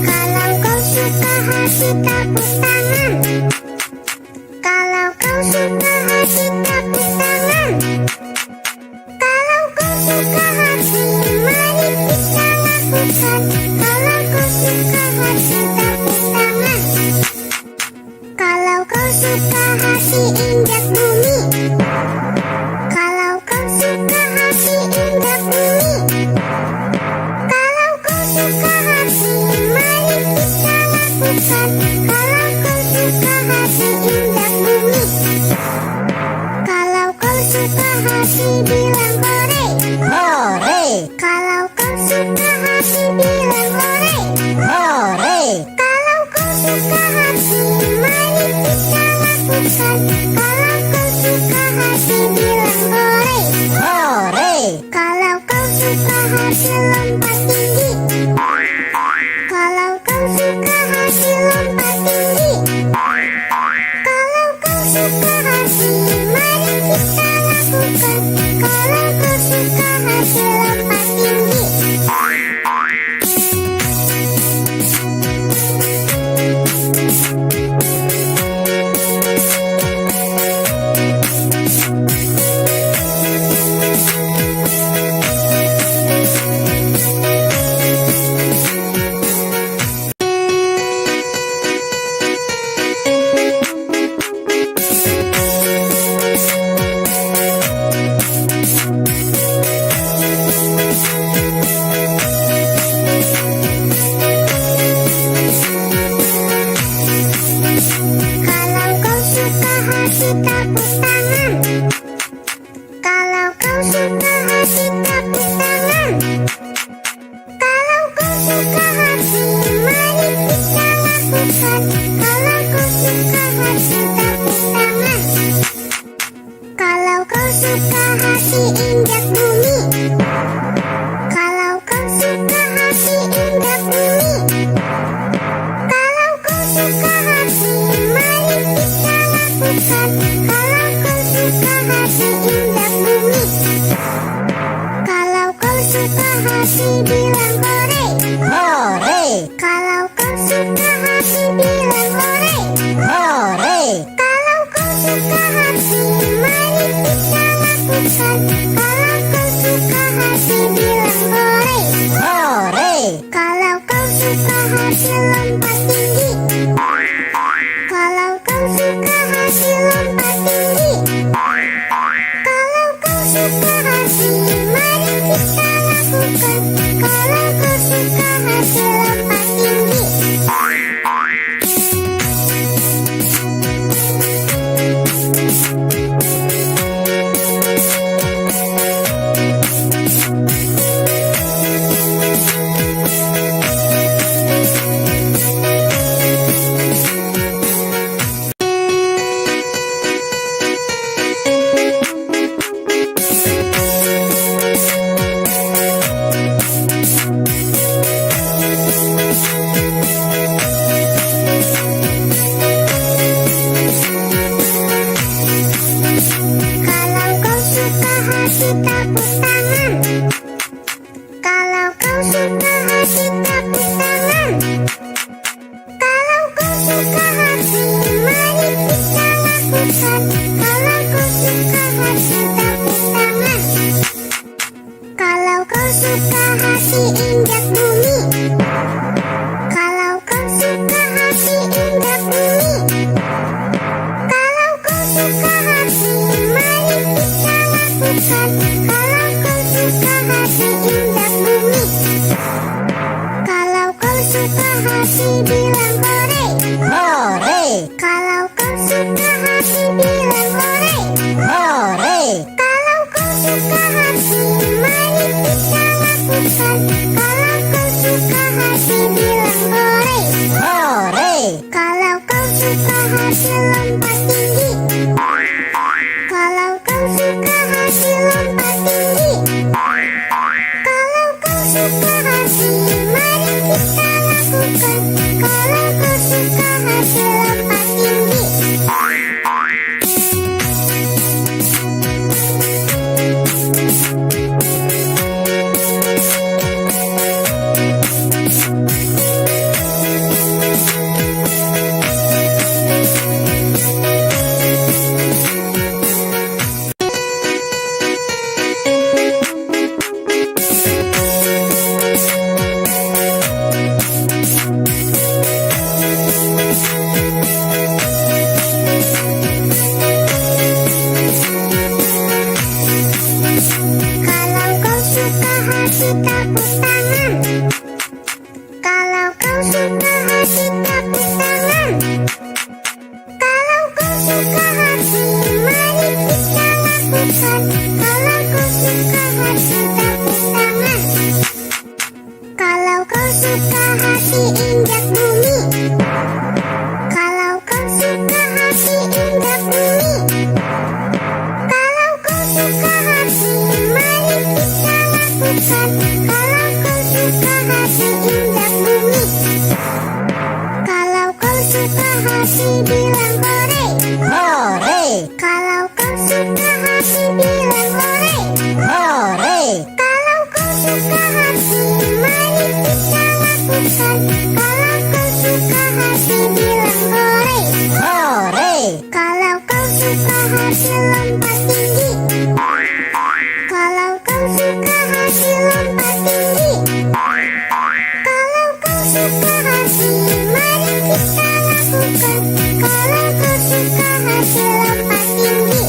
Kalau kau suka hati tepuk tangan. Kalau kau suka hati tepuk tangan. Kalau kau suka hati mari kita lakukan. Kalau kau suka hati tepuk tangan. Kalau kau suka hati injak bumi. Kalau kau suka hati injak bumi. Kalau kau suka hati mari kita lakukan. Kalau kau suka hati injak bumi. Kalau kau suka hati bilang hore. hore, Kalau kau suka hati bilang hore. hore, Kalau kau suka hati mari kita lakukan. Kalau kau suka hati bilang hore. hore, Kalau kau suka hati lompat tinggi. Kalau kau suka hati lompat tinggi. Kalau kau suka hati mari kita lakukan. Kalau kau suka hati lompat tinggi. Kalau kau suka hati tepuk tangan. Kalau kau suka hati tepuk tangan. Kalau kau suka hati mari kita lakukan. Kalau kau suka hati tepuk tangan. Kalau kau suka hati injak bumi. Kalau kau suka hati injak bumi. Kalau kau suka hati mari kita lakukan. Kalau kau suka hati injak bumi. Kalau kau suka hati bilang hore. hore, Kalau kau suka hati bilang hore. hore, Kalau kau suka hati mari kita lakukan. Kalau kau suka hati bilang hore. hore, Kalau kau suka hati lompat tinggi. Kalau kau suka hati lompat tinggi. Kalau kau suka hati mari kita lakukan. Kalau kau suka hati lompat tinggi. kasih tepuk tangan. Kalau kau suka kasih tepuk tangan. Kalau kau suka hati, mari kita lakukan. Kalau kau suka hati, tepuk tangan. Kalau kau suka hati, injak bumi. Kalau kau suka hati, injak bumi. Kalau kau suka hati, mari kita lakukan. Kalau kau suka hati, injak bumi. Kalau kau suka hati, bilang hore. Hore, Kalau kau suka hati, bilang hore. hore, Kalau kau suka hati, mari kita lakukan. Kalau kau suka hati, bilang hore. hore, Kalau kau suka hati, lompat tinggi. Kalau kau suka hati, lompat tinggi. Kalau kau suka hati, mari kita lakukan. Kalau kau suka hati, lompat tinggi. Kalau kau suka hati, tepuk tangan. Kalau kau suka hati, tepuk tangan. Kalau kau suka hati, mari kita lakukan. Kalau kau suka hati, tepuk tangan. Kalau kau suka hati, injak bumi. Kalau kau suka hati, injak bumi. Kalau kau suka hati, mari kita lakukan. Kalau kau suka hati, injak bumi. Kalau kau suka hati, bilang hore. hore, Kalau kau suka hati, bilang hore. hore, Kalau kau suka hati, mari kita lakukan. Kalau kau suka hati, bilang hore. hore, Kalau kau suka hati, lompat tinggi. Kalau kau suka hati, lompat tinggi. Kalau kau suka hati, mari kita lakukan. Kalau kau suka hati, lompat tinggi.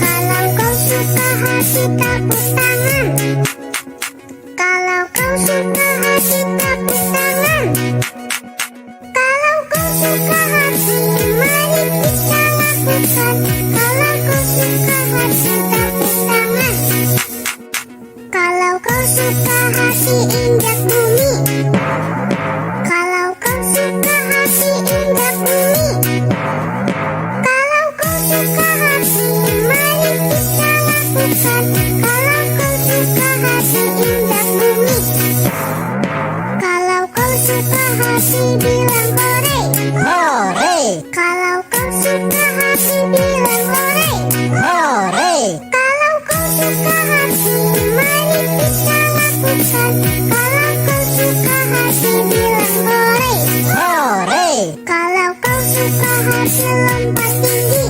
Kalau kau suka hati, tepuk tangan. Kalau kau suka hati, tepuk tangan. Kalau kau suka hati, mari kita lakukan. Kalau kau suka hati, tepuk tangan. Kalau kau suka hati, injak bumi. Kalau kau suka hati, injak bumi. Kalau kau suka hati, mari kita lakukan. Kalau kau suka hati, injak bumi. Kalau kau suka hati, bilang hore. hore, Kalau kau suka hati, bilang hore. hore, Kalau kau suka hati, mari kita lakukan. Kalau kau suka hati, bilang hore. hore, Kalau kau suka hati, lompat tinggi.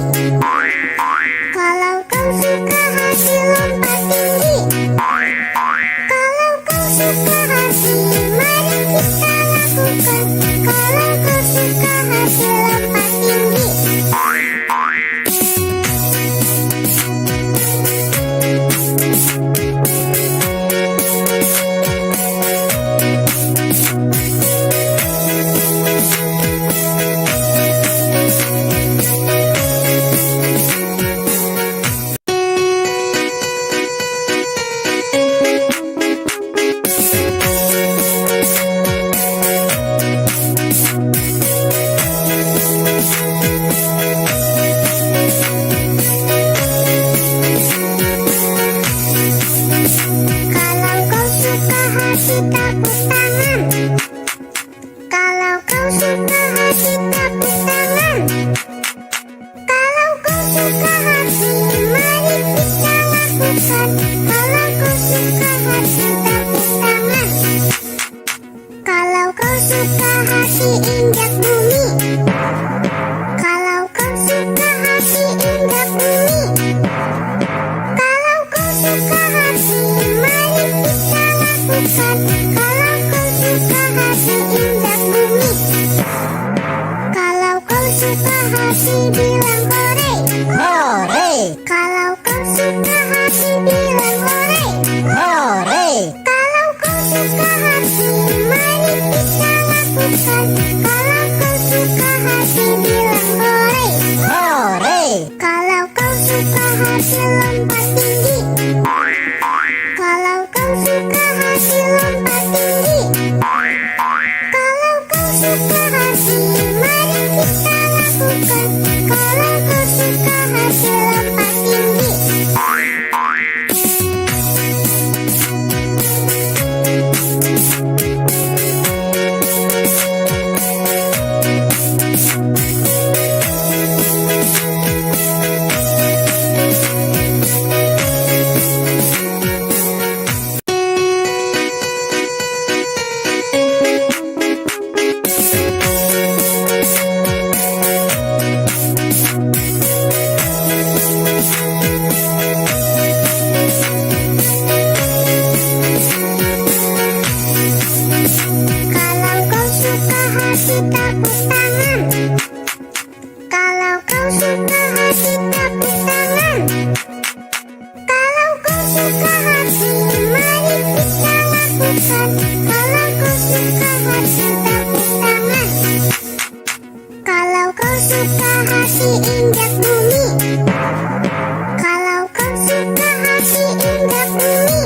Kalau kau suka hati, lompat tinggi. Kalau kau suka hati, mari kita lakukan. Kalau kau suka hati, lompat tinggi. suka hati bilang hore. hore, Kalau kau suka hati bilang hore. hore, Kalau kau suka hati mari kita lakukan. Kalau kau suka hati bilang hore. hore, Kalau kau suka hati lompat tinggi. Kalau kau suka hati lompat tinggi. Kalau kau suka hati mari kita lakukan. Kalau kau suka hati lompat tinggi. Kalau kau suka hati tepuk tangan. Kalau kau suka hati tepuk tangan. Kalau kau suka hati mari kita lakukan. Kalau kau suka hati tepuk tangan. Kalau kau suka hati injak bumi. Kalau kau suka hati injak bumi.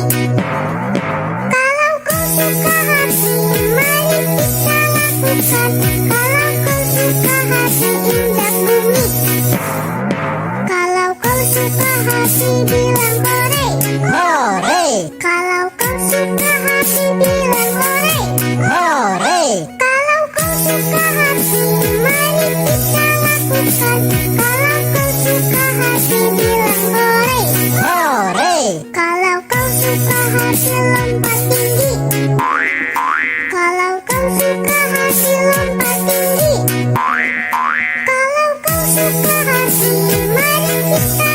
Kalau kau suka hati mari kita lakukan. Kalau kau suka hati injak bumi. Kalau kau suka hati bilang hore. hore, Kalau kau suka hati bilang hore. hore, Kalau kau suka hati mari kita lakukan. Kalau kau suka hati bilang hore. hore, Kalau kau suka hati lompat tinggi. Kalau kau suka hati lompat tinggi. Kalau kau suka hati mari kita